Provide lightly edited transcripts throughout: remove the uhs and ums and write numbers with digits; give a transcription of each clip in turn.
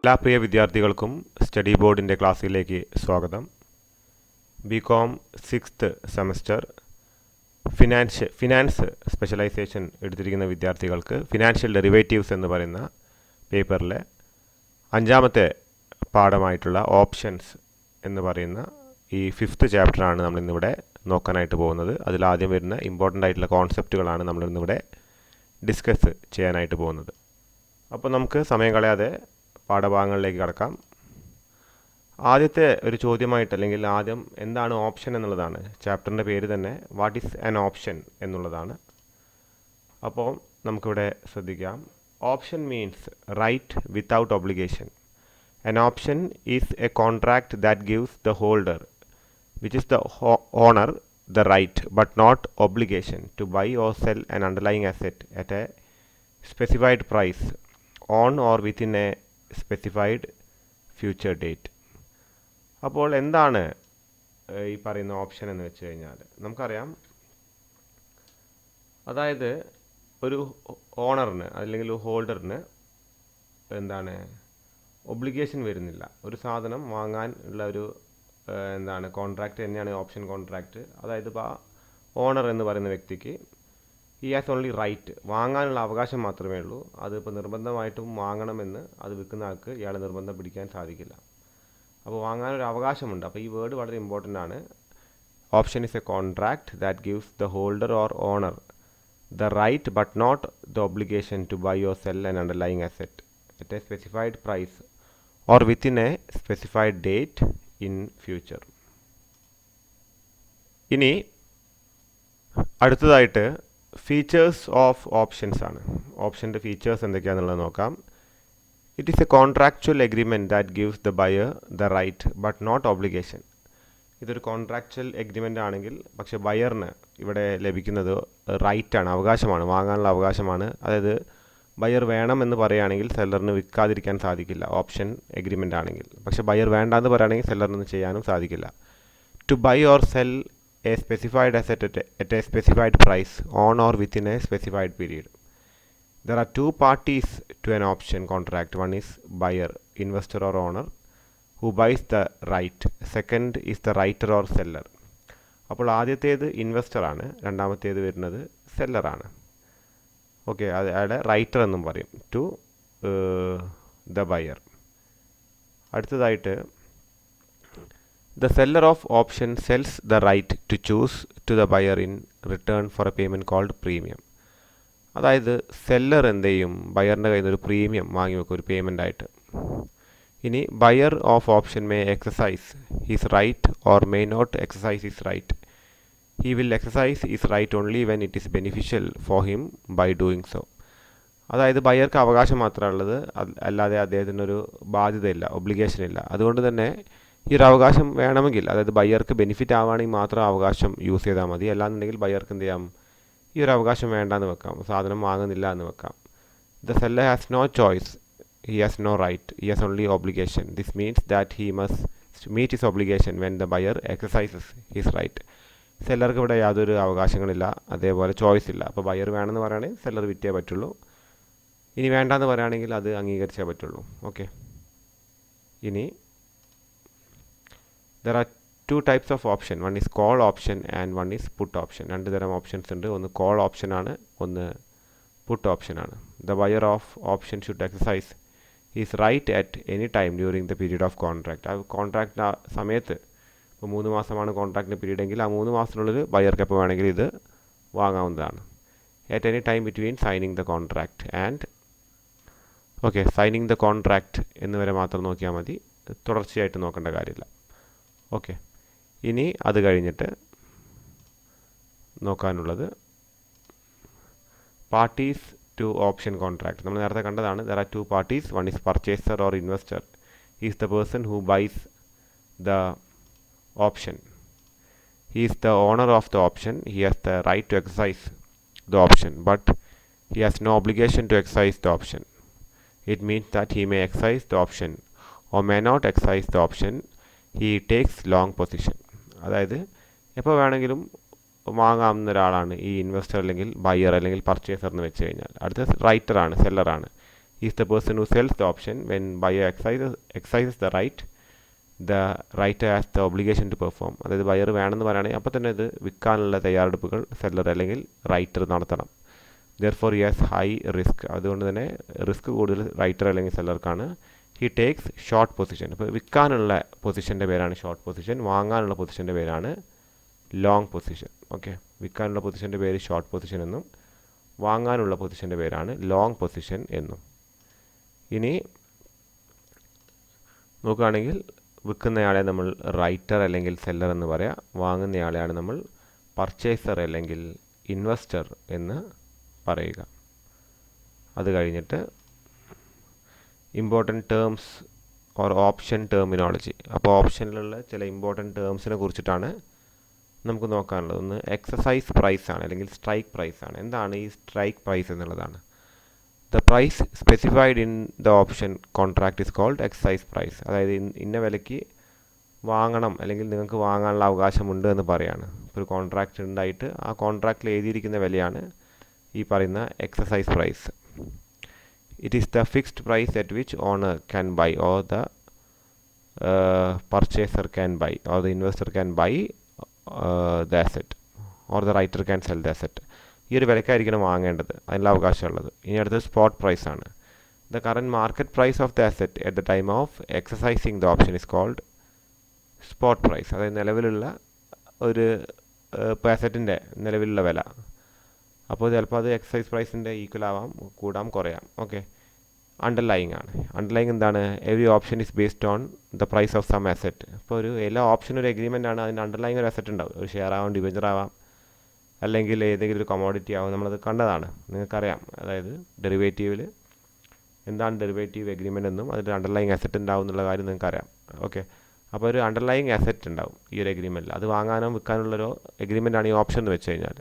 എല്ലാ പ്രിയ വിദ്യാർത്ഥികൾക്കും സ്റ്റഡി ബോർഡിൻ്റെ ക്ലാസ്സിലേക്ക് സ്വാഗതം. BCom 6th semester finance specialisation എടുത്തിരിക്കുന്ന വിദ്യാർത്ഥികൾക്ക് ഫിനാൻഷ്യൽ ഡെറിവേറ്റീവ്സ് എന്ന് പറയുന്ന പേപ്പറിലെ 5ാമത്തെ പാഠമായിട്ടുള്ള ഓപ്ഷൻസ് എന്ന് പറയുന്ന ഈ 5th ചാപ്റ്ററാണ് നമ്മളിന്നിവിടെ നോക്കാനായിട്ട് പോകുന്നത്. അതിലാദ്യം വരുന്ന ഇമ്പോർട്ടൻ്റ് ആയിട്ടുള്ള കോൺസെപ്റ്റുകളാണ് നമ്മളിന്നിവിടെ ഡിസ്കസ് ചെയ്യാനായിട്ട് പോകുന്നത്. അപ്പോൾ നമുക്ക് സമയം കളയാതെ പാഠഭാഗങ്ങളിലേക്ക് കടക്കാം. ആദ്യത്തെ ഒരു ചോദ്യമായിട്ട് അല്ലെങ്കിൽ ആദ്യം എന്താണ് ഓപ്ഷൻ എന്നുള്ളതാണ്. ചാപ്റ്ററിൻ്റെ പേര് തന്നെ വാട്ട് ഈസ് ആൻ ഓപ്ഷൻ എന്നുള്ളതാണ്. അപ്പോൾ നമുക്കിവിടെ ശ്രദ്ധിക്കാം. Option means right without obligation. An option is a contract that gives the holder, which is the owner, the right but not obligation to buy or sell an underlying asset at a specified price on or within a specified future date. അപ്പോൾ എന്താണ് ഈ പറയുന്ന option എന്ന് വെച്ച് കഴിഞ്ഞാൽ നമുക്കറിയാം, അതായത് ഒരു ഓണറിന് അല്ലെങ്കിൽ ഒരു ഹോൾഡറിന് എന്താണ് ഒബ്ലിഗേഷൻ വരുന്നില്ല. ഒരു സാധനം വാങ്ങാൻ ഉള്ള ഒരു കോൺട്രാക്റ്റ് തന്നെയാണ് ഓപ്ഷൻ കോൺട്രാക്റ്റ്. അതായത് ഇപ്പോൾ ഓണർ എന്ന് പറയുന്ന വ്യക്തിക്ക് ഹി ഹാസ് ഓൺലി റൈറ്റ്, വാങ്ങാനുള്ള അവകാശം മാത്രമേ ഉള്ളൂ. അതിപ്പോൾ നിർബന്ധമായിട്ടും വാങ്ങണമെന്ന് അത് വിൽക്കുന്ന ആൾക്ക് ഇയാളെ നിർബന്ധം പിടിക്കാൻ സാധിക്കില്ല. അപ്പോൾ വാങ്ങാനൊരു അവകാശമുണ്ട്. അപ്പോൾ ഈ വേർഡ് വളരെ ഇമ്പോർട്ടൻ്റ് ആണ്. Option is a contract that gives the holder or owner the right but not the obligation to buy or sell an underlying asset at a specified price or within a specified date in future. ഇനി അടുത്തതായിട്ട് features of options ആണ്. ഓപ്ഷൻ്റെ features എന്തൊക്കെയാണെന്നുള്ളത് നോക്കാം. It is a contractual agreement that gives the buyer the right but not obligation. ഇതൊരു contractual agreement ആണെങ്കിൽ പക്ഷേ ബയറിന് ഇവിടെ ലഭിക്കുന്നത് റൈറ്റാണ്, അവകാശമാണ്, വാങ്ങാനുള്ള അവകാശമാണ്. അതായത് ബയർ വേണമെന്ന് പറയുകയാണെങ്കിൽ സെല്ലറിന് വിൽക്കാതിരിക്കാൻ സാധിക്കില്ല, ഓപ്ഷൻ എഗ്രിമെൻ്റ് ആണെങ്കിൽ. പക്ഷേ ബയർ വേണ്ടാന്ന് പറയുകയാണെങ്കിൽ സെല്ലറിന് ചെയ്യാനും സാധിക്കില്ല. To buy or sell a specified asset at a specified price on or within a specified period. There are two parties to an option contract. One is buyer, investor or owner, who buys the right. Second is the writer or seller. അപ്പോൾ ആദ്യത്തേത് ഇൻവെസ്റ്ററാണ്, രണ്ടാമത്തേത് വരുന്നത് സെല്ലറാണ്. Okay, അയാളുടെ writer എന്നും പറയും. To the buyer. അടുത്തതായിട്ട് the seller of option sells the right to choose to the buyer in return for a payment called premium. അതായത് seller എന്ത് ചെയ്യും, ബയറിൻ്റെ കയ്യിൽ നിന്ന് ഒരു പ്രീമിയം വാങ്ങി വെക്കും, ഒരു പേയ്മെൻ്റ് ആയിട്ട്. ഇനി buyer of option may exercise his right or may not exercise his right. He will exercise his right only when it is beneficial for him by doing so. അതായത് ബയർക്ക് അവകാശം മാത്രമേ ഉള്ളത്, അല്ലാതെ അദ്ദേഹത്തിനൊരു ബാധ്യതയില്ല, ഒബ്ലിഗേഷൻ ഇല്ല. അതുകൊണ്ട് തന്നെ ഈ ഒരു അവകാശം വേണമെങ്കിൽ, അതായത് ബയർക്ക് ബെനിഫിറ്റ് ആവുകയാണെങ്കിൽ മാത്രം അവകാശം യൂസ് ചെയ്താൽ മതി. അല്ലാന്നുണ്ടെങ്കിൽ ബയർക്ക് എന്ത് ചെയ്യാം, ഈ ഒരു അവകാശം വേണ്ടാന്ന് വെക്കാം, സാധനം വാങ്ങുന്നില്ല എന്ന് വെക്കാം. The seller has no choice. He has no right, he has only obligation. This means that he must meet his obligation when the buyer exercises his right. സെല്ലർക്ക് ഇവിടെ യാതൊരു അവകാശങ്ങളില്ല, അതേപോലെ ചോയ്സ് ഇല്ല. അപ്പോൾ ബയർ വേണമെന്ന് പറയുകയാണെങ്കിൽ സെല്ലർ വിറ്റേ പറ്റുള്ളൂ, ഇനി വേണ്ടാന്ന് പറയുകയാണെങ്കിൽ അത് അംഗീകരിച്ചേ പറ്റുള്ളൂ. ഓക്കെ, ഇനി there are two types of option. One is call option and one is put option. രണ്ട് തരം ഓപ്ഷൻസ് ഉണ്ട്. ഒന്ന് call option ആണ്, ഒന്ന് put option ആണ്. The buyer of option should exercise his right at any time during the period of contract. ആ contract സമയത്ത്, ഇപ്പോൾ 3 മാസമാണ് കോൺട്രാക്റ്റിൻ്റെ പീരീഡ് എങ്കിൽ ആ 3 മാസത്തിനുള്ളിൽ ബയർക്ക് എപ്പോൾ വേണമെങ്കിൽ ഇത് വാങ്ങാവുന്നതാണ്. At any time between signing the contract and signing the contract എന്നിവരെ മാത്രം നോക്കിയാൽ മതി, തുടർച്ചയായിട്ട് നോക്കേണ്ട കാര്യമില്ല. ഓക്കെ, ഇനി അത് കഴിഞ്ഞിട്ട് നോക്കാനുള്ളത് പാർട്ടീസ് to option contract. നമ്മൾ നേരത്തെ കണ്ടതാണ്. there are two parties. One is purchaser or investor. He is the person who buys the option. He is the owner of the option. He has the right to exercise the option, but he has no obligation to exercise the option. It means that he may exercise the option or may not exercise the option. He takes long position. അതായത് എപ്പോൾ വേണമെങ്കിലും വാങ്ങാവുന്ന ഒരാളാണ് ഈ investor അല്ലെങ്കിൽ buyer അല്ലെങ്കിൽ purchaser എന്ന് വെച്ച് കഴിഞ്ഞാൽ. അടുത്ത റൈറ്ററാണ്, സെല്ലറാണ്. is the person who sells the option. When buyer exercises the right, the writer has the obligation to perform. അതായത് ബയർ വേണമെന്ന് പറയുകയാണെങ്കിൽ അപ്പോൾ തന്നെ ഇത് വിൽക്കാനുള്ള തയ്യാറെടുപ്പുകൾ സെല്ലർ അല്ലെങ്കിൽ റൈറ്റർ നടത്തണം. Therefore he has high risk. അതുകൊണ്ട് തന്നെ റിസ്ക് കൂടുതൽ റൈറ്റർ അല്ലെങ്കിൽ സെല്ലർക്കാണ്. He takes short position. അപ്പോൾ വിൽക്കാനുള്ള പൊസിഷൻ്റെ പേരാണ് ഷോർട്ട് പൊസിഷൻ, വാങ്ങാനുള്ള പൊസിഷൻ്റെ പേരാണ് ലോങ് പൊസിഷൻ. ഓക്കെ, വിൽക്കാനുള്ള പൊസിഷൻ്റെ പേര് ഷോർട്ട് പൊസിഷൻ എന്നും വാങ്ങാനുള്ള പൊസിഷൻ്റെ പേരാണ് ലോങ് പൊസിഷൻ എന്നും. ഇനി നോക്കുകയാണെങ്കിൽ വിൽക്കുന്നയാളെ നമ്മൾ റൈറ്റർ അല്ലെങ്കിൽ സെല്ലർ എന്ന് പറയാം, വാങ്ങുന്നയാളെയാണ് നമ്മൾ പർച്ചേസർ അല്ലെങ്കിൽ ഇൻവെസ്റ്റർ എന്ന് പറയുക. അത് കഴിഞ്ഞിട്ട് important terms or option terminology. അപ്പോൾ ഓപ്ഷനിലുള്ള ചില ഇമ്പോർട്ടൻറ്റ് ടേംസിനെ കുറിച്ചിട്ടാണ് നമുക്ക് നോക്കാനുള്ളത്. ഒന്ന് എക്സസൈസ് പ്രൈസ് ആണ് അല്ലെങ്കിൽ സ്ട്രൈക്ക് പ്രൈസ് ആണ്. എന്താണ് ഈ സ്ട്രൈക്ക് പ്രൈസ് എന്നുള്ളതാണ്. The price specified in the option contract is called exercise price. അതായത് ഇന്ന വിലയ്ക്ക് വാങ്ങണം അല്ലെങ്കിൽ നിങ്ങൾക്ക് വാങ്ങാനുള്ള അവകാശമുണ്ട് എന്ന് പറയാണ്. ഇപ്പോൾ ഒരു കോൺട്രാക്റ്റ് ഉണ്ടായിട്ട് ആ കോൺട്രാക്റ്റിൽ എഴുതിയിരിക്കുന്ന വിലയാണ് ഈ പറയുന്ന exercise price. It is the fixed price at which owner can buy or the purchaser can buy or the investor can buy the asset or the writer can sell the asset. ഈ ഒരു വിലക്കായിരിക്കണം വാങ്ങേണ്ടത്, അതിനുള്ള അവകാശമുള്ളത്. ഇനി അടുത്തത് spot price ആണ്. The current market price of the asset at the time of exercising the option is called spot price. അതായത് നിലവിലുള്ള ഒരു ഇപ്പോൾ അസറ്റിൻ്റെ നിലവിലുള്ള വില. അപ്പോൾ ചിലപ്പോൾ അത് എക്സസൈസ് പ്രൈസിൻ്റെ ഈക്വൽ ആവാം, കൂടാം, കുറയാം. ഓക്കെ, അണ്ടർലൈങ് ആണ്. അണ്ടർലൈങ് എന്താണ്? Every option is based on the price of some asset. ഇപ്പോൾ എല്ലാ ഓപ്ഷനും ഒരു എഗ്രിമെൻ്റ് ആണ്, അതിൻ്റെ അണ്ടർലൈങ് ഒരു അസെറ്റ് ഉണ്ടാവും. ഒരു ഷെയർ ആവാം, ഡിബഞ്ചർ ആവാം, അല്ലെങ്കിൽ ഏതെങ്കിലും ഒരു കമോഡിറ്റി ആവും. നമ്മളത് കണ്ടതാണ്, നിങ്ങൾക്കറിയാം. അതായത് ഡെറിവേറ്റീവിൽ എന്താണ് ഡെറിവേറ്റീവ് എഗ്രിമെൻ്റ് എന്നും അതിൻ്റെ അണ്ടർലൈങ് അസെറ്റ് ഉണ്ടാവും എന്നുള്ള കാര്യം നിങ്ങൾക്കറിയാം. ഓക്കെ, അപ്പോൾ ഒരു അണ്ടർലൈങ് അസെറ്റ് ഉണ്ടാവും ഈ ഒരു എഗ്രിമെൻറ്റിൽ. അത് വാങ്ങാനോ വിൽക്കാനുള്ളൊരു എഗ്രിമെൻ്റാണ് ഈ ഓപ്ഷൻ എന്ന് വെച്ച് കഴിഞ്ഞാൽ.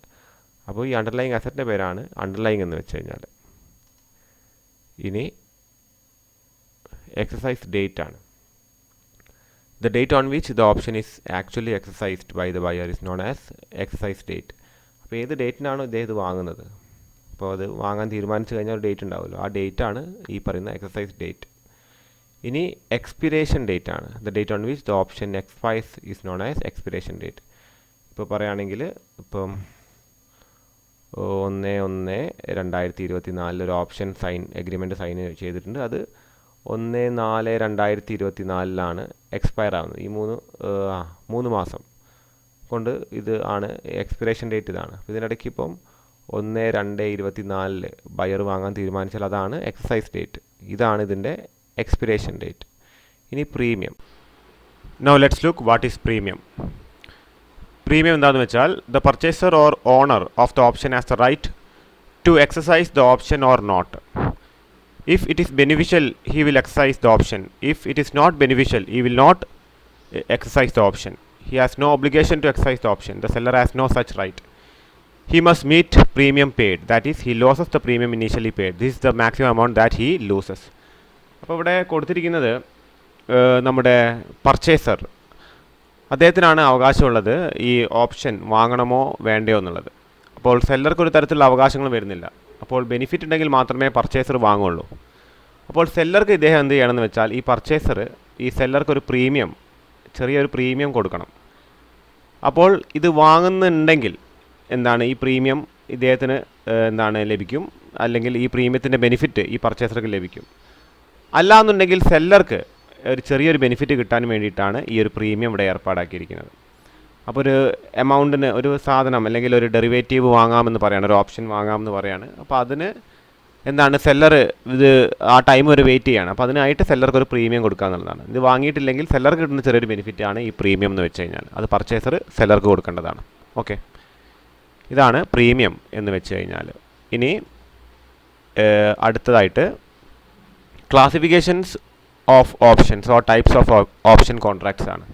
അപ്പോൾ ഈ അണ്ടർലൈങ് അസറ്റിൻ്റെ പേരാണ് അണ്ടർലൈങ് എന്ന് വെച്ച് കഴിഞ്ഞാൽ. ഇനി എക്സസൈസ് ഡേറ്റ് ആണ്. The date on which the option is actually exercised by the buyer is known as exercise date. അപ്പോൾ ഏത് ഡേറ്റിനാണോ ഇത് വാങ്ങുന്നത്, അപ്പോൾ അത് വാങ്ങാൻ തീരുമാനിച്ചു കഴിഞ്ഞാൽ ഒരു ഡേറ്റ് ഉണ്ടാവുമല്ലോ, ആ ഡേറ്റാണ് ഈ പറയുന്ന എക്സസൈസ് ഡേറ്റ്. ഇനി എക്സ്പിരേഷൻ ഡേറ്റ് ആണ്. The date on which the option expires is known as expiration date. ഇപ്പോൾ പറയുകയാണെങ്കിൽ ഇപ്പം 1/1/2024 ഒരു ഓപ്ഷൻ എഗ്രിമെൻറ്റ് സൈൻ ചെയ്തിട്ടുണ്ട്. അത് 1/4/2024 എക്സ്പയർ ആവുന്നത്. ഈ 3 മാസം കൊണ്ട് ഇത് ആണ് എക്സ്പിരേഷൻ ഡേറ്റ്. ഇതാണ്. ഇതിനിടയ്ക്ക് ഇപ്പം 1/2/24 ബയർ വാങ്ങാൻ തീരുമാനിച്ചാൽ അതാണ് എക്സസൈസ് ഡേറ്റ്. ഇതാണ് ഇതിൻ്റെ എക്സ്പിരേഷൻ ഡേറ്റ്. ഇനി premium. Now let's look what is premium. Premium എന്താണെന്ന് വെച്ചാൽ the purchaser or owner of the option has the right to exercise the option or not. If it is beneficial he will exercise the option. If it is not beneficial he will not exercise the option. He has no obligation to exercise the option. The seller has no such right. He must meet premium paid. That is, he loses the premium initially paid. This is the maximum amount that he loses. അപ്പോൾ ഇവിടെ കൊടുത്തിരിക്കുന്നത് നമ്മുടെ purchaser, അദ്ദേഹത്തിനാണ് അവകാശമുള്ളത് ഈ option വാങ്ങണമോ വേണ്ടയോ എന്നുള്ളത്. അപ്പോൾ സെല്ലർക്ക് ഒരു തരത്തിലുള്ള അവകാശങ്ങൾ വരുന്നില്ല. അപ്പോൾ ബെനിഫിറ്റ് ഉണ്ടെങ്കിൽ മാത്രമേ പർച്ചേസർ വാങ്ങുള്ളൂ. അപ്പോൾ സെല്ലർക്ക് ഇദ്ദേഹം എന്ത് ചെയ്യണമെന്ന് വെച്ചാൽ ഈ പർച്ചേസർ ഈ സെല്ലർക്ക് ഒരു പ്രീമിയം, ചെറിയൊരു പ്രീമിയം കൊടുക്കണം. അപ്പോൾ ഇത് വാങ്ങുന്നുണ്ടെങ്കിൽ എന്താണ് ഈ പ്രീമിയം ഇദ്ദേഹത്തിന് ലഭിക്കും, അല്ലെങ്കിൽ ഈ പ്രീമിയത്തിൻ്റെ ബെനിഫിറ്റ് ഈ പർച്ചേസർക്ക് ലഭിക്കും. അല്ലാന്നുണ്ടെങ്കിൽ സെല്ലർക്ക് ഒരു ചെറിയൊരു ബെനിഫിറ്റ് കിട്ടാൻ വേണ്ടിയിട്ടാണ് ഈ ഒരു പ്രീമിയം ഇവിടെ ഏർപ്പാടാക്കിയിരിക്കുന്നത്. അപ്പോൾ ഒരു എമൗണ്ടിന് ഒരു സാധനം അല്ലെങ്കിൽ ഒരു ഡെറിവേറ്റീവ് വാങ്ങാമെന്ന് പറയാണ്, ഒരു ഓപ്ഷൻ വാങ്ങാമെന്ന് പറയാണ്. അപ്പോൾ അതിന് സെല്ലർ ഇത് ആ ടൈം വരെ വെയിറ്റ് ചെയ്യാണ്. അപ്പോൾ അതിനായിട്ട് സെല്ലർക്ക് ഒരു പ്രീമിയം കൊടുക്കുക എന്നുള്ളതാണ്. ഇത് വാങ്ങിയിട്ടില്ലെങ്കിൽ സെല്ലർക്ക് കിട്ടുന്ന ചെറിയൊരു ബെനിഫിറ്റാണ് ഈ പ്രീമിയം എന്ന് വെച്ച് കഴിഞ്ഞാൽ. അത് പർച്ചേസർ സെല്ലർക്ക് കൊടുക്കേണ്ടതാണ്. ഓക്കെ, ഇതാണ് പ്രീമിയം എന്ന് വെച്ച് കഴിഞ്ഞാൽ. ഇനി അടുത്തതായിട്ട് classifications of options or types of option contracts ആണ്.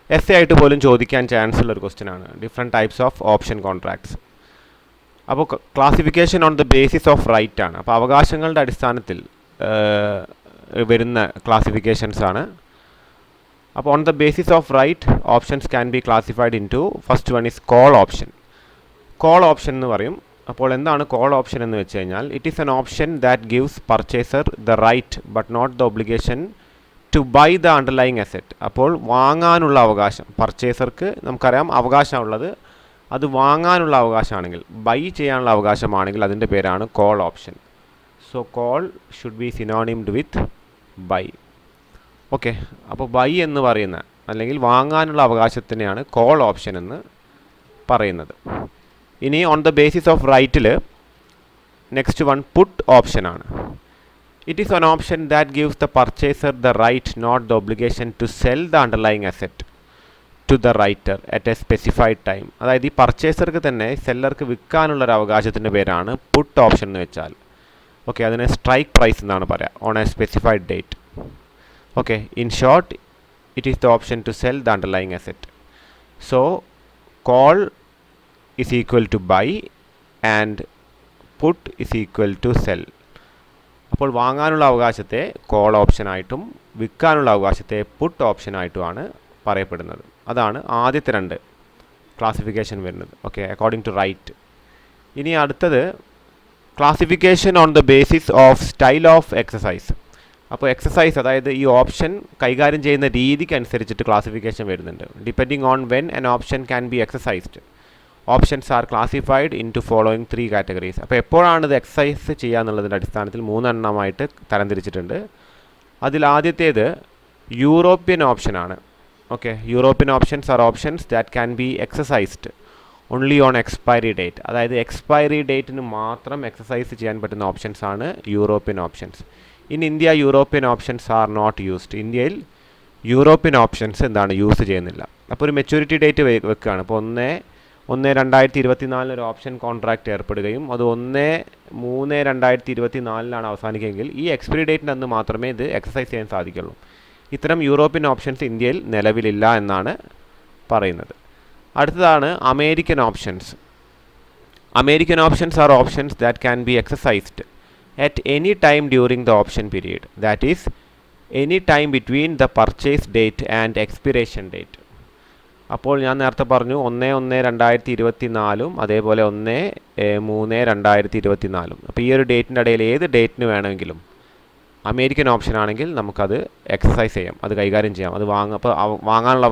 എസ് എ ആയിട്ട് പോലും ചോദിക്കാൻ ചാൻസ് ഉള്ളൊരു ക്വസ്റ്റ്യൻ ആണ്. Different types of option contracts. അപ്പോൾ classification on the basis of right ആണ്. അപ്പോൾ അവകാശങ്ങളുടെ അടിസ്ഥാനത്തിൽ വരുന്ന ക്ലാസിഫിക്കേഷൻസ് ആണ്. അപ്പോൾ on the basis of right options can be classified in two, first one is call option. Call option എന്ന് പറയും. അപ്പോൾ എന്താണ് കോൾ ഓപ്ഷൻ എന്ന് വെച്ച് കഴിഞ്ഞാൽ it is an option that gives purchaser the right but not the obligation to buy the underlying asset. അപ്പോൾ വാങ്ങാനുള്ള അവകാശം പർച്ചേസർക്ക് നമുക്കറിയാം അവകാശമുള്ളത്, അത് വാങ്ങാനുള്ള അവകാശമാണെങ്കിൽ ബൈ ചെയ്യാനുള്ള അവകാശമാണെങ്കിൽ അതിൻ്റെ പേരാണ് call option. So call should be synonymed with buy. Okay, അപ്പോൾ ബൈ എന്ന് പറയുന്ന അല്ലെങ്കിൽ വാങ്ങാനുള്ള അവകാശത്തിനെയാണ് കോൾ ഓപ്ഷൻ എന്ന് പറയുന്നത്. ഇനി ഓൺ ദ ബേസിസ് ഓഫ് റൈറ്റിൽ നെക്സ്റ്റ് വൺ പുട്ട് ഓപ്ഷനാണ്. It is an option that gives the purchaser the right not the obligation to sell the underlying asset to the writer at a specified time. അതായത് ഈ പർച്ചേസർക്ക് തന്നെ സെല്ലർക്ക് വിൽക്കാനുള്ളൊരു അവകാശത്തിൻ്റെ പേരാണ് puttu option എന്ന് വെച്ചാൽ. Okay, അതിനെ strike price എന്നാണ് പറയുക, on a specified date. Okay, in short it is the option to sell the underlying asset. So call is equal to buy and put is equal to sell. അപ്പോൾ വാങ്ങാനുള്ള അവകാശത്തെ call ഓപ്ഷനായിട്ടും വിൽക്കാനുള്ള അവകാശത്തെ പുട്ട് ഓപ്ഷനായിട്ടുമാണ് പറയപ്പെടുന്നത്. അതാണ് ആദ്യത്തെ രണ്ട് ക്ലാസിഫിക്കേഷൻ വരുന്നത്. Okay, according to right. ഇനി അടുത്തത് classification on the basis of style of exercise. അപ്പോൾ എക്സസൈസ്, അതായത് ഈ ഓപ്ഷൻ കൈകാര്യം ചെയ്യുന്ന രീതിക്ക് അനുസരിച്ചിട്ട് ക്ലാസിഫിക്കേഷൻ വരുന്നുണ്ട്. Depending on when an option can be exercised, options are classified in to following 3 categories. അപ്പോൾ എപ്പോഴാണ് ഇത് എക്സസൈസ് ചെയ്യുക എന്നുള്ളതിൻ്റെ അടിസ്ഥാനത്തിൽ 3 എണ്ണമായിട്ട് തരംതിരിച്ചിട്ടുണ്ട്. അതിൽ ആദ്യത്തേത് യൂറോപ്യൻ ഓപ്ഷനാണ്. Okay, European options are options that can be exercised only on expiry date. അതായത് എക്സ്പയറി ഡേറ്റിന് മാത്രം എക്സസൈസ് ചെയ്യാൻ പറ്റുന്ന ഓപ്ഷൻസ് ആണ് European options. In India European options are not used. ഇന്ത്യയിൽ യൂറോപ്യൻ ഓപ്ഷൻസ് എന്താണ് യൂസ് ചെയ്യുന്നില്ല. അപ്പോൾ ഒരു മെച്യൂരിറ്റി ഡേറ്റ് വെക്കുകയാണ്. അപ്പോൾ 1/1/2024 ഒരു ഓപ്ഷൻ കോൺട്രാക്റ്റ് ഏർപ്പെടുകയും അത് 1/3/2024 അവസാനിക്കുമെങ്കിൽ ഈ എക്സ്പയറി ഡേറ്റിന് അന്ന് മാത്രമേ ഇത് എക്സസൈസ് ചെയ്യാൻ സാധിക്കുള്ളൂ. ഇത്തരം യൂറോപ്യൻ ഓപ്ഷൻസ് ഇന്ത്യയിൽ നിലവിലില്ല എന്നാണ് പറയുന്നത്. അടുത്തതാണ് American options. American options are options that can be exercised at any time during the option period, that is any time between the purchase date and expiration date. അപ്പോൾ ഞാൻ നേരത്തെ പറഞ്ഞു 1/1/2024 അതേപോലെ 1/3/2024. അപ്പോൾ ഈ ഒരു ഡേറ്റിൻ്റെ ഇടയിൽ ഏത് ഡേറ്റിന് വേണമെങ്കിലും അമേരിക്കൻ ഓപ്ഷൻ ആണെങ്കിൽ നമുക്കത് എക്സസൈസ് ചെയ്യാം, അത് കൈകാര്യം ചെയ്യാം. അത് അപ്പോൾ വാങ്ങാനുള്ള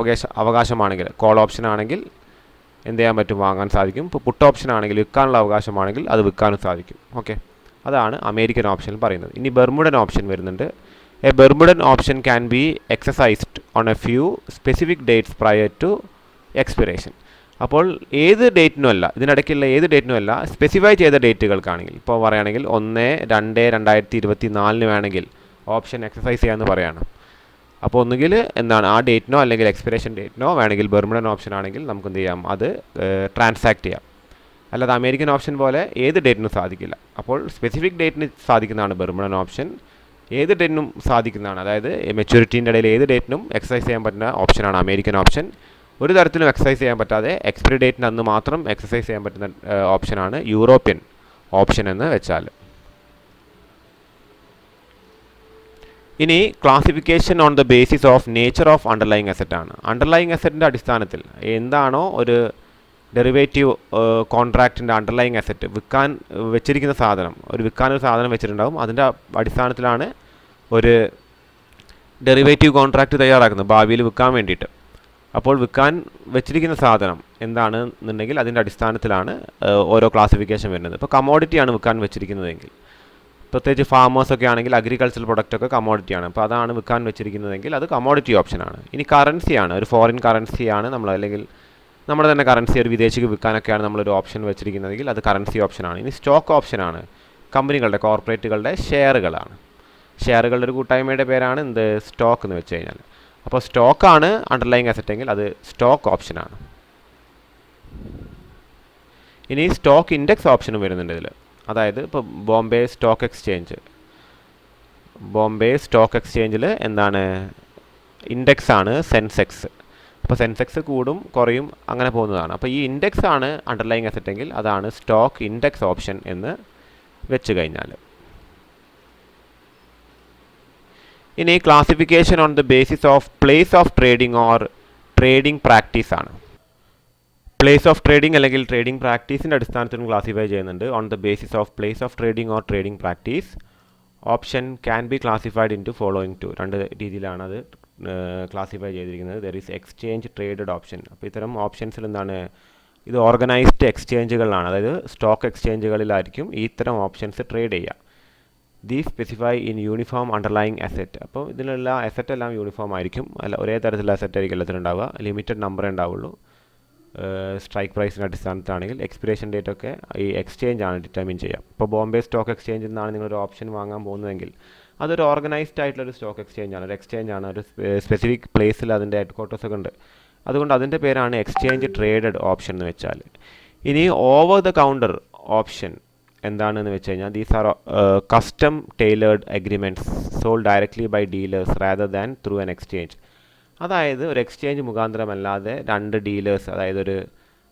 അവകാശമാണെങ്കിൽ കോൾ ഓപ്ഷൻ ആണെങ്കിൽ എന്ത് ചെയ്യാൻ പറ്റും, വാങ്ങാൻ സാധിക്കും. ഇപ്പോൾ പുട്ട് ഓപ്ഷൻ ആണെങ്കിൽ വിൽക്കാനുള്ള അവകാശമാണെങ്കിൽ അത് വിൽക്കാനും സാധിക്കും. ഓക്കെ, അതാണ് അമേരിക്കൻ ഓപ്ഷനിൽ പറയുന്നത്. ഇനി ബെർമുഡൻ ഓപ്ഷൻ വരുന്നുണ്ട്. A Bermudan option can be exercised on a few specific dates prior to expiration. അപ്പോൾ ഏത് ഡേറ്റിനും അല്ല, ഇതിനിടയ്ക്കുള്ള ഏത് ഡേറ്റിനും അല്ല, സ്പെസിഫൈ ചെയ്ത ഡേറ്റുകൾക്കാണെങ്കിൽ, ഇപ്പോൾ പറയുകയാണെങ്കിൽ 1/2/2024 വേണമെങ്കിൽ ഓപ്ഷൻ എക്സസൈസ് ചെയ്യാമെന്ന് പറയുകയാണ്. അപ്പോൾ ഒന്നുകിൽ എന്താണ് ആ ഡേറ്റിനോ അല്ലെങ്കിൽ എക്സ്പിറേഷൻ ഡേറ്റിനോ വേണമെങ്കിൽ ബെർമുഡൻ ഓപ്ഷൻ ആണെങ്കിൽ നമുക്ക് എന്ത് ചെയ്യാം, അത് ട്രാൻസാക്ട് ചെയ്യാം. അല്ലാതെ അമേരിക്കൻ ഓപ്ഷൻ പോലെ ഏത് ഡേറ്റിനും സാധിക്കില്ല. അപ്പോൾ സ്പെസിഫിക് ഡേറ്റിന് സാധിക്കുന്നതാണ് ബെർമുഡൻ ഓപ്ഷൻ, ഏത് ഡേറ്റിനും സാധിക്കുന്നതാണ്. അതായത് മെച്യൂരിറ്റീൻ്റെ ഇടയിൽ ഏത് ഡേറ്റിനും എക്സസൈസ് ചെയ്യാൻ പറ്റുന്ന ഓപ്ഷനാണ് അമേരിക്കൻ ഓപ്ഷൻ. ഒരു തരത്തിലും എക്സസൈസ് ചെയ്യാൻ പറ്റാതെ എക്സ്പയറി ഡേറ്റിന് അന്ന് മാത്രം എക്സസൈസ് ചെയ്യാൻ പറ്റുന്ന ഓപ്ഷനാണ് യൂറോപ്യൻ ഓപ്ഷൻ എന്ന് വെച്ചാൽ. ഇനി classification on the basis of nature of underlying asset ആണ്. അണ്ടർലൈങ് അസെറ്റിൻ്റെ അടിസ്ഥാനത്തിൽ എന്താണോ ഒരു ഡെറിവേറ്റീവ് കോൺട്രാക്റ്റിൻ്റെ അണ്ടർലൈങ് അസെറ്റ്, വിൽക്കാൻ വെച്ചിരിക്കുന്ന സാധനം, വിൽക്കാനൊരു സാധനം വെച്ചിട്ടുണ്ടാകും, അതിൻ്റെ അടിസ്ഥാനത്തിലാണ് ഒരു ഡെറിവേറ്റീവ് കോൺട്രാക്റ്റ് തയ്യാറാക്കുന്നത് ഭാവിയിൽ വിൽക്കാൻ വേണ്ടിയിട്ട്. അപ്പോൾ വിൽക്കാൻ വെച്ചിരിക്കുന്ന സാധനം എന്താണെന്നുണ്ടെങ്കിൽ അതിൻ്റെ അടിസ്ഥാനത്തിലാണ് ഓരോ ക്ലാസിഫിക്കേഷൻ വരുന്നത്. ഇപ്പോൾ കമോഡിറ്റിയാണ് വിൽക്കാൻ വെച്ചിരിക്കുന്നതെങ്കിൽ, പ്രത്യേകിച്ച് ഫാമേഴ്സൊക്കെ ആണെങ്കിൽ അഗ്രികൾച്ചറൽ പ്രൊഡക്റ്റൊക്കെ കമോഡിറ്റിയാണ്, അപ്പോൾ അതാണ് വിൽക്കാൻ വെച്ചിരിക്കുന്നതെങ്കിൽ അത് കമോഡിറ്റി ഓപ്ഷനാണ്. ഇനി കറൻസിയാണ്, ഒരു ഫോറിൻ കറൻസിയാണ് നമ്മൾ, അല്ലെങ്കിൽ നമ്മുടെ തന്നെ കറൻസി ഒരു വിദേശിക്ക് വിൽക്കാനൊക്കെയാണ് നമ്മളൊരു ഓപ്ഷൻ വെച്ചിരിക്കുന്നതെങ്കിൽ അത് കറൻസി ഓപ്ഷനാണ്. ഇനി സ്റ്റോക്ക് ഓപ്ഷനാണ്, കമ്പനികളുടെ കോർപ്പറേറ്റുകളുടെ ഷെയറുകളാണ്. ഷെയറുകളുടെ ഒരു കൂട്ടായ്മയുടെ പേരാണ് എന്ത്, സ്റ്റോക്ക് എന്ന് വെച്ച് കഴിഞ്ഞാൽ. അപ്പോൾ സ്റ്റോക്കാണ് അണ്ടർലൈങ് അസെറ്റ് എങ്കിൽ അത് സ്റ്റോക്ക് ഓപ്ഷനാണ്. ഇനി സ്റ്റോക്ക് ഇൻഡെക്സ് ഓപ്ഷനും വരുന്നുണ്ട് ഇതിൽ. അതായത് ഇപ്പോൾ ബോംബെ സ്റ്റോക്ക് എക്സ്ചേഞ്ചിൽ എന്താണ് ഇൻഡെക്സ് ആണ് സെൻസെക്സ്. അപ്പോൾ സെൻസെക്സ് കൂടും കുറയും അങ്ങനെ പോകുന്നതാണ്. അപ്പോൾ ഈ ഇൻഡെക്സ് ആണ് അണ്ടർലൈങ് അസെറ്റ് എങ്കിൽ അതാണ് സ്റ്റോക്ക് ഇൻഡെക്സ് ഓപ്ഷൻ എന്ന് വെച്ച് കഴിഞ്ഞാൽ. ഇനി classification on the basis of place of trading or trading practice ആണ്. പ്ലേസ് ഓഫ് ട്രേഡിംഗ് അല്ലെങ്കിൽ ട്രേഡിംഗ് പ്രാക്ടീസിൻ്റെ അടിസ്ഥാനത്തിലും ക്ലാസിഫൈ ചെയ്യുന്നുണ്ട്. On the basis of place of trading or trading practice option can be classified in to following two. രണ്ട് രീതിയിലാണ് അത് classify ചെയ്തിരിക്കുന്നത്. There is exchange traded option. അപ്പോൾ ഇത്തരം ഓപ്ഷൻസിൽ എന്താണ്, ഇത് ഓർഗനൈസ്ഡ് എക്സ്ചേഞ്ചുകളിലാണ്, അതായത് സ്റ്റോക്ക് എക്സ്ചേഞ്ചുകളിലായിരിക്കും ഈ ഇത്തരം ഓപ്ഷൻസ് ട്രേഡ് ചെയ്യുക. ദീ specify in uniform underlying asset. അപ്പോൾ ഇതിലുള്ള അസറ്റ് എല്ലാം യൂണിഫോം ആയിരിക്കും, അല്ല ഒരേ തരത്തിലുള്ള അസറ്റ് ആയിരിക്കും എല്ലാത്തിലുണ്ടാവുക. ലിമിറ്റഡ് നമ്പറേ ഉണ്ടാവുള്ളൂ. സ്ട്രൈക്ക് പ്രൈസിൻ്റെ അടിസ്ഥാനത്തിലാണെങ്കിൽ എക്സ്പിറേഷൻ ഡേറ്റ് ഒക്കെ ഈ എക്സ്ചേഞ്ച് ആണ് ഡിറ്റർമിൻ ചെയ്യുക. ഇപ്പോൾ ബോംബെ സ്റ്റോക്ക് എക്സ്ചേഞ്ചിൽ നിന്നാണ് നിങ്ങളൊരു ഓപ്ഷൻ വാങ്ങാൻ പോകുന്നതെങ്കിൽ അതൊരു ഓർഗനൈസ്ഡ് ആയിട്ടുള്ളൊരു സ്റ്റോക്ക് എക്സ്ചേഞ്ച് ആണ്, ഒരു എക്സ്ചേഞ്ച് ആണ്, ഒരു സ്പെസിഫിക് പ്ലേസിൽ അതിൻ്റെ ഹെഡ് ക്വാർട്ടേഴ്സ് ഒക്കെ ഉണ്ട്. അതുകൊണ്ട് അതിൻ്റെ പേരാണ് എക്സ്ചേഞ്ച് ട്രേഡഡ് ഓപ്ഷൻ എന്ന് വെച്ചാൽ. ഇനി ഓവർ ദ കൗണ്ടർ ഓപ്ഷൻ എന്താണെന്ന് വെച്ച് കഴിഞ്ഞാൽ these are custom tailored agreements sold directly by dealers rather than through an exchange. അതായത് ഒരു എക്സ്ചേഞ്ച് മുഖാന്തരമല്ലാതെ രണ്ട് ഡീലേഴ്സ്, അതായത്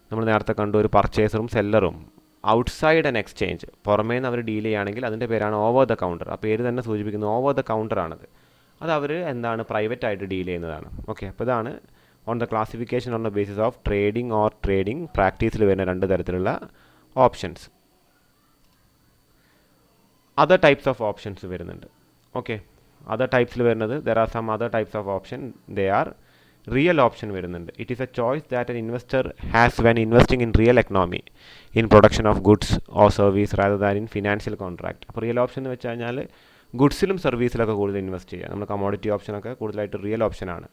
നമ്മൾ നേരത്തെ കണ്ടു ഒരു പർച്ചേസറും സെല്ലറും ഔട്ട്സൈഡ് ആൻ എക്സ്ചേഞ്ച്, പുറമേ നിന്ന് അവർ ഡീൽ ചെയ്യുകയാണെങ്കിൽ അതിൻ്റെ പേരാണ് ഓവർ ദ കൗണ്ടർ. ആ പേര് തന്നെ സൂചിപ്പിക്കുന്നത് ഓവർ ദ കൗണ്ടറാണത്. അത് അവർ എന്താണ് പ്രൈവറ്റ് ആയിട്ട് ഡീൽ ചെയ്യുന്നതാണ്. ഓക്കെ, അപ്പോൾ ഇതാണ് on the classification on the basis of trading or trading പ്രാക്ടീസിൽ വരുന്ന രണ്ട് തരത്തിലുള്ള options. Other types of options വരുന്നുണ്ട്. ഓക്കെ, അതർ ടൈപ്സിൽ വരുന്നത് there are some other types of option. They are real option വരുന്നുണ്ട്. It is a choice that an investor has when investing in real economy in production of goods or service rather than in financial contract. അപ്പോൾ real option എന്ന് വെച്ച് കഴിഞ്ഞാൽ ഗുഡ്സിലും സർവീസിലൊക്കെ കൂടുതൽ invest ചെയ്യുക. നമ്മൾ commodity ഓപ്ഷനൊക്കെ കൂടുതലായിട്ട് real ഓപ്ഷനാണ്.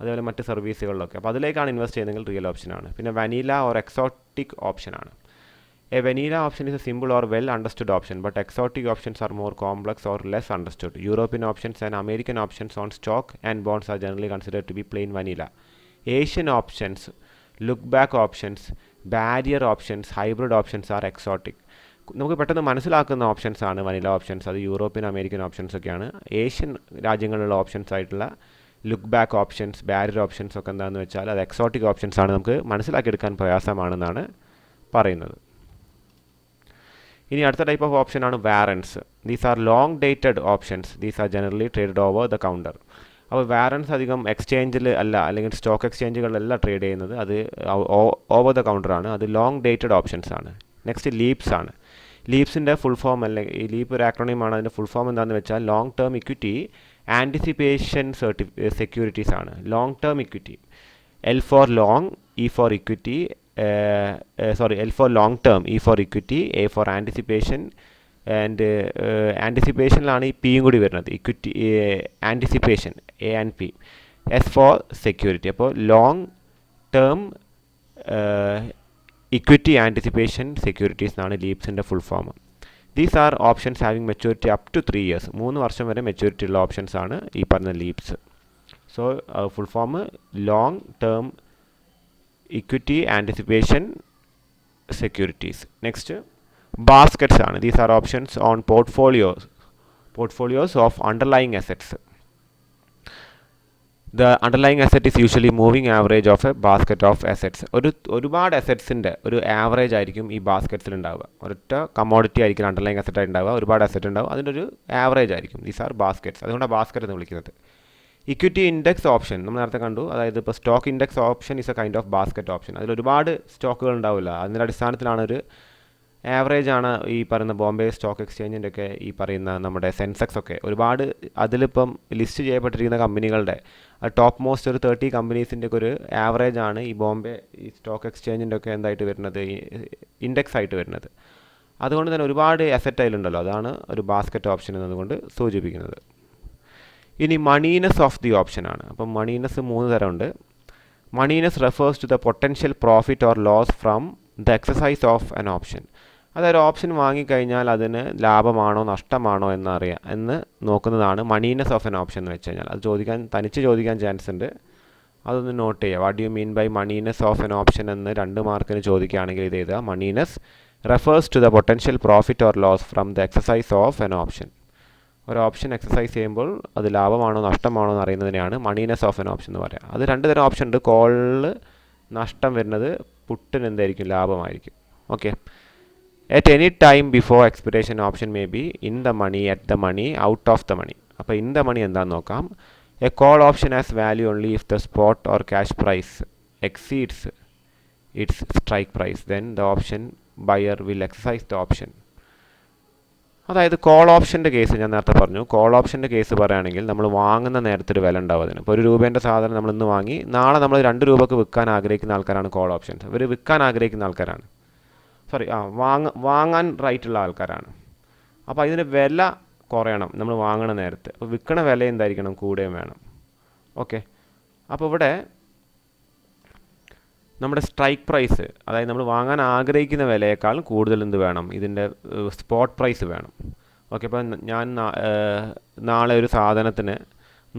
അതേപോലെ മറ്റ് സർവീസുകളിലൊക്കെ, അപ്പോൾ അതിലേക്കാണ് ഇൻവെസ്റ്റ് ചെയ്യുന്നതെങ്കിൽ റിയൽ ഓപ്ഷനാണ്. പിന്നെ വനീല ഓർ എക്സോട്ടിക് ഓപ്ഷനാണ്. A vanilla option is a simple or well understood option, but exotic options are more complex or less understood. European options and American options on stock and bonds are generally considered to be plain vanilla. Asian options, look back options, barrier options, hybrid options are exotic. നമുക്ക് പെട്ടെന്ന് മനസ്സിലാക്കുന്ന options ആണ് vanilla options. അത് European American options ഒക്കെയാണ്. Asian രാജ്യങ്ങളിലുള്ള options ആയിട്ടുള്ള look back options, barrier options ഒക്കെ എന്താണെന്ന് വെച്ചാൽ അത് എക്സോട്ടിക് ഓപ്ഷൻസ് ആണ്, നമുക്ക് മനസ്സിലാക്കിയെടുക്കാൻ പ്രയാസമാണെന്നാണ് പറയുന്നത്. ഇനി അടുത്ത ടൈപ്പ് ഓഫ് ഓപ്ഷൻ ആണ് warrants. These are long dated options. These are generally traded over the counter. അപ്പോൾ വാറൻസ് അധികം എക്സ്ചേഞ്ചിൽ അല്ല, അല്ലെങ്കിൽ സ്റ്റോക്ക് എക്സ്ചേഞ്ചുകളിലല്ല ട്രേഡ് ചെയ്യുന്നത്, അത് ഓവർ ദ കൗണ്ടറാണ്. അത് ലോങ് ഡേറ്റഡ് ഓപ്ഷൻസ് ആണ്. നെക്സ്റ്റ് ലീപ്സ് ആണ്. ലീപ്സിൻ്റെ ഫുൾ ഫോം, അല്ലെങ്കിൽ ഈ ലീപ്പ് ഒരു ആക്രോണിമാണ്. അതിൻ്റെ ഫുൾ ഫോം എന്താണെന്ന് വെച്ചാൽ long term equity anticipation securities ആണ്. Long term equity, L for long, E for equity, L for long term, E for equity, A for anticipation, and anticipationലാണ് ഈ പിയും കൂടി വരുന്നത്. Equity anticipation, A and P. S for security. അപ്പോൾ long term equity anticipation securities എന്നാണ് ലീപ്സിൻ്റെ full form. These are options having maturity up to 3 years. 3 വർഷം വരെ മെച്യൂരിറ്റി ഉള്ള ഓപ്ഷൻസ് ആണ് ഈ പറഞ്ഞ leaps. So full form long term equity anticipation securities. Next, baskets ആണ്. These are options on portfolios of underlying assets. The underlying asset is usually moving average of a basket of assets. ഒരുപാട് അസറ്റ്സിൻ്റെ ഒരു average ആയിരിക്കും ഈ ബാസ്ക്കറ്റ്സിൽ ഉണ്ടാവുക. ഒരൊറ്റ commodity ആയിരിക്കും underlying asset ആയിട്ട് ഉണ്ടാവുക, ഒരുപാട് അസറ്റ് ഉണ്ടാവും, അതിൻ്റെ ഒരു ആവറേജ് ആയിരിക്കും. These are baskets. അതുകൊണ്ടാണ് ബാസ്ക്കറ്റ് എന്ന് വിളിക്കുന്നത്. ഇക്വിറ്റി ഇൻഡെക്സ് ഓപ്ഷൻ നമ്മൾ നേരത്തെ കണ്ടു. അതായത് ഇപ്പോൾ stock index option is A kind of basket option. അതിൽ ഒരുപാട് സ്റ്റോക്കുകൾ ഉണ്ടാവില്ല, അതിൻ്റെ അടിസ്ഥാനത്തിലാണ് ഒരു ആവറേജ് ആണ് ഈ പറയുന്ന ബോംബെ സ്റ്റോക്ക് എക്സ്ചേഞ്ചിൻ്റെ ഒക്കെ ഈ പറയുന്ന നമ്മുടെ സെൻസെക്സ് ഒക്കെ. ഒരുപാട് അതിലിപ്പം ലിസ്റ്റ് ചെയ്യപ്പെട്ടിരിക്കുന്ന കമ്പനികളുടെ ടോപ്പ് മോസ്റ്റ് ഒരു 30 കമ്പനീസിൻ്റെ ഒക്കെ ഒരു ആവറേജ് ആണ് ഈ ബോംബെ ഈ സ്റ്റോക്ക് എക്സ്ചേഞ്ചിൻ്റെ ഒക്കെ എന്തായിട്ട് വരുന്നത്, ഇൻഡെക്സ് ആയിട്ട് വരുന്നത്. അതുകൊണ്ട് തന്നെ ഒരുപാട് അസറ്റ് അതിലുണ്ടല്ലോ, അതാണ് ഒരു ബാസ്ക്കറ്റ് ഓപ്ഷൻ എന്നതുകൊണ്ട് സൂചിപ്പിക്കുന്നത്. ഇനി മണീനെസ് ഓഫ് ദി ഓപ്ഷൻ ആണ്. അപ്പം മണീനെസ് 3 തരമുണ്ട്. Moneyness refers to the potential profit or loss from the exercise of an option. അതൊരു ഓപ്ഷൻ വാങ്ങിക്കഴിഞ്ഞാൽ അതിന് ലാഭമാണോ നഷ്ടമാണോ എന്ന് നോക്കുന്നതാണ് മണീനെസ് ഓഫ് ആൻ ഓപ്ഷൻ എന്ന് വെച്ച് കഴിഞ്ഞാൽ. അത് തനിച്ച് ചോദിക്കാൻ ചാൻസ് ഉണ്ട്, അതൊന്ന് നോട്ട് ചെയ്യുക. What you mean by moneyness of an option എന്ന് 2 മാർക്കിന് ചോദിക്കുകയാണെങ്കിൽ ഇത് എഴുതുക. Moneyness refers to the potential profit or loss from the exercise of an option. ഒരു ഓപ്ഷൻ എക്സസൈസ് ചെയ്യുമ്പോൾ അത് ലാഭമാണോ നഷ്ടമാണോ എന്ന് അറിയുന്നതിനെയാണ് മണീനെസ് ഓഫ് ആൻ ഓപ്ഷൻ എന്ന് പറയുക. അത് 2 തരം ഓപ്ഷൻ ഉണ്ട്. കോളിൽ നഷ്ടം വരുന്നത്, പുട്ടിന് എന്തായിരിക്കും ലാഭമായിരിക്കും. Okay. At any time before expiration option may be in the money, at the money, out of the money. അപ്പോൾ ഇൻ ദ മണി എന്താണെന്ന് നോക്കാം. A call option has value only if the spot or cash price exceeds its strike price, then the option buyer will exercise the option. അതായത് call ഓപ്ഷൻ്റെ case ഞാൻ നേരത്തെ പറഞ്ഞു. Call ഓപ്ഷൻ്റെ case പറയുകയാണെങ്കിൽ നമ്മൾ വാങ്ങുന്ന നേരത്തെ ഒരു വില ഉണ്ടാവും അതിന്. ഇപ്പോൾ ഒരു രൂപേൻ്റെ സാധനം നമ്മൾ ഇന്ന് വാങ്ങി നാളെ നമ്മൾ 2 രൂപക്ക് വിൽക്കാൻ ആഗ്രഹിക്കുന്ന ആൾക്കാരാണ് കോൾ ഓപ്ഷൻസ്. ഇവർ വിൽക്കാൻ ആഗ്രഹിക്കുന്ന ആൾക്കാരാണ്, വാങ്ങാൻ റൈറ്റുള്ള ആൾക്കാരാണ്. അപ്പോൾ ഇതിൻ്റെ വില കുറയണം നമ്മൾ വാങ്ങണ നേരത്തെ. അപ്പോൾ വിൽക്കണ വില എന്തായിരിക്കണം, കൂടുകയും വേണം. ഓക്കെ, അപ്പോൾ ഇവിടെ നമ്മുടെ സ്ട്രൈക്ക് പ്രൈസ്, അതായത് നമ്മൾ വാങ്ങാൻ ആഗ്രഹിക്കുന്ന വിലയേക്കാൾ കൂടുതൽ എന്ത് വേണം, ഇതിൻ്റെ സ്പോട്ട് പ്രൈസ് വേണം. ഓക്കെ, അപ്പോൾ ഞാൻ നാളെ ഒരു സാധനത്തിന്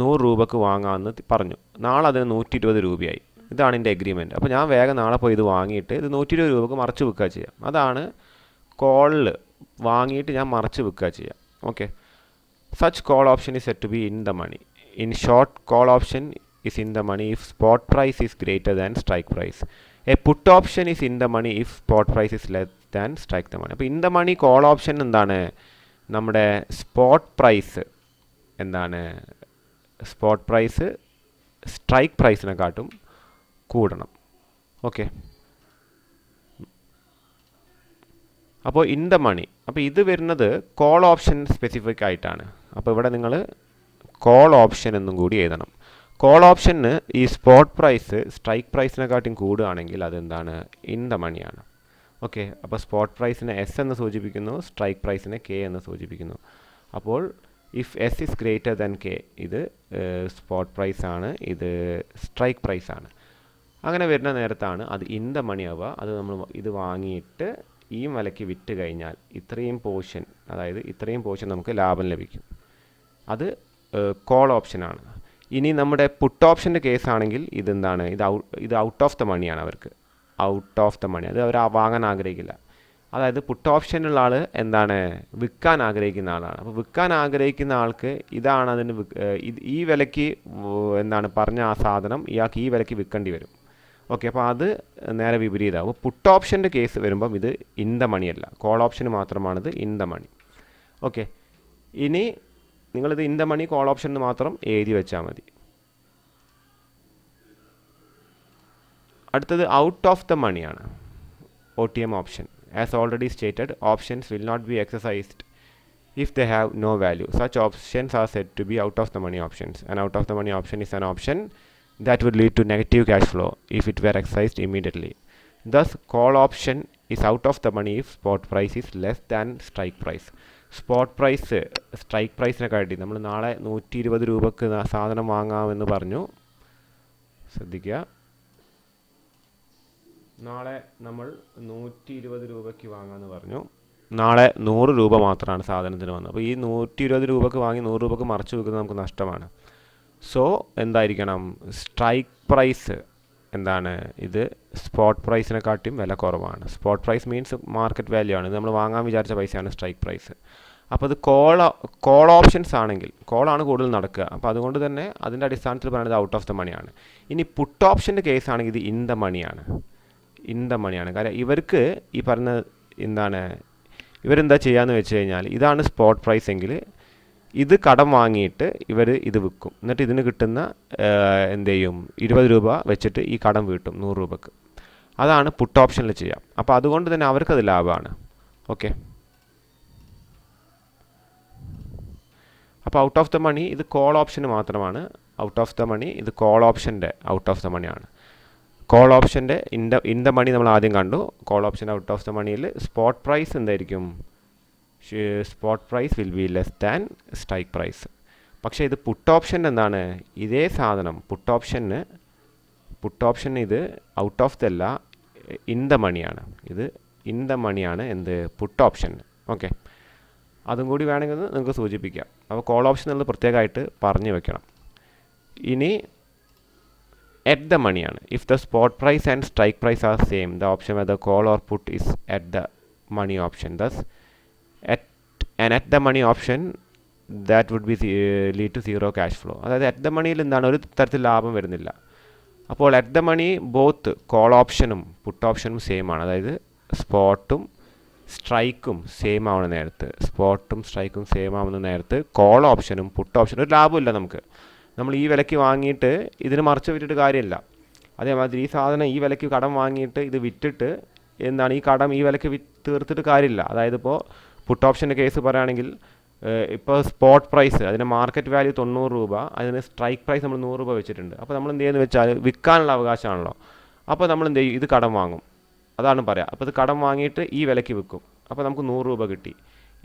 100 രൂപക്ക് വാങ്ങാമെന്ന് പറഞ്ഞു. നാളെ അതിന് 120 രൂപയായി. ഇതാണ് എൻ്റെ എഗ്രിമെൻറ്റ്. അപ്പോൾ ഞാൻ വേഗം നാളെ പോയി ഇത് വാങ്ങിയിട്ട് ഇത് 120 രൂപക്ക് മറിച്ച് വിൽക്കുക ചെയ്യാം. അതാണ് കോളിൽ വാങ്ങിയിട്ട് ഞാൻ മറിച്ച് വിൽക്കുക ചെയ്യാം. Okay, such call option is said to be in the money. In short, call option is in the money if spot price is greater than strike price. A put option is in the money if spot price is less than strike the money. അപ്പോൾ in the money call option എന്താണ്, നമ്മുടെ spot price എന്താണ്, spot price strike പ്രൈസിനെക്കാട്ടും കൂടണം. Okay, അപ്പോൾ in the money, അപ്പോൾ ഇത് വരുന്നത് call option specific ആയിട്ടാണ്. അപ്പോൾ ഇവിടെ നിങ്ങൾ കോൾ ഓപ്ഷൻ എന്നും കൂടി എഴുതണം. കോൾ ഓപ്ഷന് ഈ സ്പോട്ട് പ്രൈസ് സ്ട്രൈക്ക് പ്രൈസിനെക്കാട്ടും കൂടുകയാണെങ്കിൽ അതെന്താണ്, ഇൻ ദ മണിയാണ്. ഓക്കെ, അപ്പോൾ സ്പോട്ട് പ്രൈസിനെ എസ് എന്ന് സൂചിപ്പിക്കുന്നു, സ്ട്രൈക്ക് പ്രൈസിനെ കെ എന്ന് സൂചിപ്പിക്കുന്നു. അപ്പോൾ if S is greater than K, ഇത് സ്പോട്ട് പ്രൈസാണ്, ഇത് സ്ട്രൈക്ക് പ്രൈസാണ്. അങ്ങനെ വരുന്ന നേരത്താണ് അത് ഇൻ ദ മണി ആവുക. അത് നമ്മൾ ഇത് വാങ്ങിയിട്ട് ഈ വിലയ്ക്ക് വിറ്റ് കഴിഞ്ഞാൽ ഇത്രയും പോർഷൻ, അതായത് ഇത്രയും പോർഷൻ നമുക്ക് ലാഭം ലഭിക്കും. അത് കോൾ ഓപ്ഷനാണ്. ഇനി നമ്മുടെ പുട്ട് ഓപ്ഷൻ്റെ കേസാണെങ്കിൽ ഇതെന്താണ്, ഇത് ഔട്ട് ഓഫ് ദ മണിയാണ്. അവർക്ക് ഔട്ട് ഓഫ് ദ മണി, അത് അവർ വാങ്ങാൻ ആഗ്രഹിക്കില്ല. അതായത് പുട്ട് ഓപ്ഷനുള്ള ആൾ എന്താണ്, വിൽക്കാൻ ആഗ്രഹിക്കുന്ന ആളാണ്. അപ്പോൾ വിൽക്കാൻ ആഗ്രഹിക്കുന്ന ആൾക്ക് ഇതാണ് അതിന് ഈ വിലയ്ക്ക് എന്താണ് പറഞ്ഞ ആ സാധനം ഇയാൾക്ക് ഈ വിലയ്ക്ക് വിൽക്കേണ്ടി വരും. ഓക്കെ, അപ്പോൾ അത് നേരെ വിപരീതമാകും. അപ്പോൾ പുട്ട് ഓപ്ഷൻ്റെ കേസ് വരുമ്പം ഇത് ഇൻ ദ മണിയല്ല, കോൾ ഓപ്ഷന് മാത്രമാണിത് ഇൻ ദ മണി. ഓക്കെ, ഇനി നിങ്ങളിത് in the money call option മാത്രം എഴുതി വെച്ചാൽ മതി. അടുത്തത് ഔട്ട് ഓഫ് ദ മണിയാണ് OTM option. As already stated, options will not be exercised if they have no value. Such options are said to be out of the money options. An out of the money option is an option that would lead to negative cash flow if it were exercised immediately. Thus, call option is out of the money if spot price is less than strike price. Spot price strike പ്രൈസിനെക്കാട്ടി നമ്മൾ നാളെ 120 രൂപക്ക് സാധനം വാങ്ങാമെന്ന് പറഞ്ഞു. ശ്രദ്ധിക്കുക, നാളെ നമ്മൾ 120 രൂപയ്ക്ക് വാങ്ങാമെന്ന് പറഞ്ഞു. നാളെ 100 രൂപ മാത്രമാണ് സാധനത്തിന് വന്നത്. അപ്പോൾ ഈ 120 രൂപക്ക് വാങ്ങി 100 രൂപക്ക് മറിച്ച് വെക്കുന്നത് നമുക്ക് നഷ്ടമാണ്. സോ എന്തായിരിക്കണം, സ്ട്രൈക്ക് പ്രൈസ് എന്താണ്, ഇത് സ്പോട്ട് പ്രൈസിനെക്കാട്ടിയും വില കുറവാണ്. Spot price means market value ആണ്, ഇത് നമ്മൾ വാങ്ങാൻ വിചാരിച്ച പൈസയാണ് സ്ട്രൈക്ക് പ്രൈസ്. അപ്പോൾ അത് കോൾ ഓപ്ഷൻസ് ആണെങ്കിൽ കോളാണ് കൂടുതൽ നടക്കുക. അപ്പോൾ അതുകൊണ്ട് തന്നെ അതിൻ്റെ അടിസ്ഥാനത്തിൽ പറയുന്നത് ഔട്ട് ഓഫ് ദ മണിയാണ്. ഇനി പുട്ട് ഓപ്ഷൻ്റെ കേസ് ആണെങ്കിൽ ഇത് ഇൻ ദ മണിയാണ്. ഇൻ ദ മണിയാണ്. കാരണം ഇവർക്ക് ഈ പറഞ്ഞ എന്താണ്, ഇവരെന്താ ചെയ്യാന്ന് വെച്ച് കഴിഞ്ഞാൽ ഇതാണ് സ്പോട്ട് പ്രൈസ് എങ്കിൽ ഇത് കടം വാങ്ങിയിട്ട് ഇവർ ഇത് വിൽക്കും. എന്നിട്ട് ഇതിന് കിട്ടുന്ന എന്ത് ചെയ്യും, 20 രൂപ വെച്ചിട്ട് ഈ കടം വീട്ടും 100 രൂപക്ക്. അതാണ് പുട്ട് ഓപ്ഷനിൽ ചെയ്യാം. അപ്പോൾ അതുകൊണ്ട് തന്നെ അവർക്കത് ലാഭമാണ്. ഓക്കെ, അപ്പോൾ ഔട്ട് ഓഫ് ദ മണി ഇത് കോൾ ഓപ്ഷന് മാത്രമാണ്. ഔട്ട് ഓഫ് ദ മണി ഇത് കോൾ ഓപ്ഷൻ്റെ ഔട്ട് ഓഫ് ദ മണിയാണ്. കോൾ ഓപ്ഷൻ്റെ ഇൻ ദ മണി നമ്മൾ ആദ്യം കണ്ടു. Call option out of the മണിയിൽ സ്പോട്ട് പ്രൈസ് എന്തായിരിക്കും, spot price will be less than strike price. പക്ഷേ ഇത് പുട്ട് ഓപ്ഷൻ എന്താണ്, ഇതേ സാധനം പുട്ട് ഓപ്ഷൻ ഇത് ഔട്ട് ഓഫ് ദ അല്ല, ഇൻ ദ മണിയാണ്. ഇത് ഇൻ ദ മണിയാണ് എന്ത്, പുട്ട് ഓപ്ഷൻ. ഓക്കെ, അതും കൂടി വേണമെങ്കിൽ നിങ്ങൾക്ക് സൂചിപ്പിക്കാം. അപ്പോൾ കോൾ ഓപ്ഷൻ എന്നുള്ളത് പ്രത്യേകമായിട്ട് പറഞ്ഞു വെക്കണം. ഇനി at the മണിയാണ്. If the spot price and strike price are same, the option whether call or put is at the money option. Thus at the money option that would be lead to zero cash flow. അതായത് at the മണിയിൽ എന്താണ്, ഒരു തരത്തിൽ ലാഭം വരുന്നില്ല. അപ്പോൾ at the money both call ഓപ്ഷനും put ഓപ്ഷനും സെയിം ആണ്. അതായത് സ്പോട്ടും സ്ട്രൈക്കും സെയിം ആവുന്ന നേരത്ത് കോൾ ഓപ്ഷനും പുട്ട് ഓപ്ഷനും ഒരു ലാഭമില്ല നമുക്ക്. നമ്മൾ ഈ വിലയ്ക്ക് വാങ്ങിയിട്ട് ഇതിന് മറിച്ച് വിട്ടിട്ട് കാര്യമില്ല. അതേമാതിരി ഈ സാധനം ഈ വിലയ്ക്ക് കടം വാങ്ങിയിട്ട് ഇത് വിറ്റിട്ട് എന്താണ് ഈ കടം ഈ വിലയ്ക്ക് തീർത്തിട്ട് കാര്യമില്ല. അതായത് ഇപ്പോൾ പുട്ട് ഓപ്ഷൻ്റെ കേസ് പറയുകയാണെങ്കിൽ ഇപ്പോൾ സ്പോട്ട് പ്രൈസ് അതിന് മാർക്കറ്റ് വാല്യൂ 90 രൂപ, അതിന് സ്ട്രൈക്ക് പ്രൈസ് നമ്മൾ 100 രൂപ വെച്ചിട്ടുണ്ട്. അപ്പോൾ നമ്മൾ എന്ത് ചെയ്യുന്നത് വെച്ചാൽ വിൽക്കാനുള്ള അവകാശമാണല്ലോ. അപ്പോൾ നമ്മൾ എന്ത് ചെയ്യും, ഇത് കടം വാങ്ങും, അതാണ് പറയുക. അപ്പോൾ ഇത് കടം വാങ്ങിയിട്ട് ഈ വിലയ്ക്ക് വിൽക്കും. അപ്പോൾ നമുക്ക് 100 രൂപ കിട്ടി.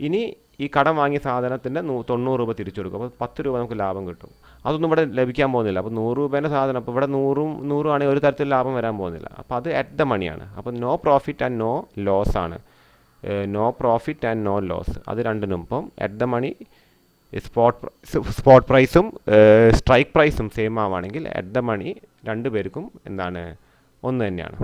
ഇനി ഈ കടം വാങ്ങിയ സാധനത്തിൻ്റെ 90 രൂപ തിരിച്ചു കൊടുക്കും. അപ്പോൾ 10 രൂപ നമുക്ക് ലാഭം കിട്ടും. അതൊന്നും ഇവിടെ ലഭിക്കാൻ പോകുന്നില്ല. അപ്പോൾ 100 രൂപേൻ്റെ സാധനം അപ്പോൾ ഇവിടെ 100 ആണെങ്കിൽ ഒരു തരത്തിൽ ലാഭം വരാൻ പോകുന്നില്ല. അപ്പോൾ അത് അറ്റ് ദ മണിയാണ്. അപ്പോൾ no profit and no loss ആണ്. No profit and no loss, അത് രണ്ടിനും. ഇപ്പം അറ്റ് ദ മണി സ്പോട്ട് പ്രൈസും സ്ട്രൈക്ക് പ്രൈസും സെയിം ആവുകയാണെങ്കിൽ അറ്റ് ദ മണി രണ്ട് പേർക്കും എന്താണ് ഒന്ന് തന്നെയാണ്.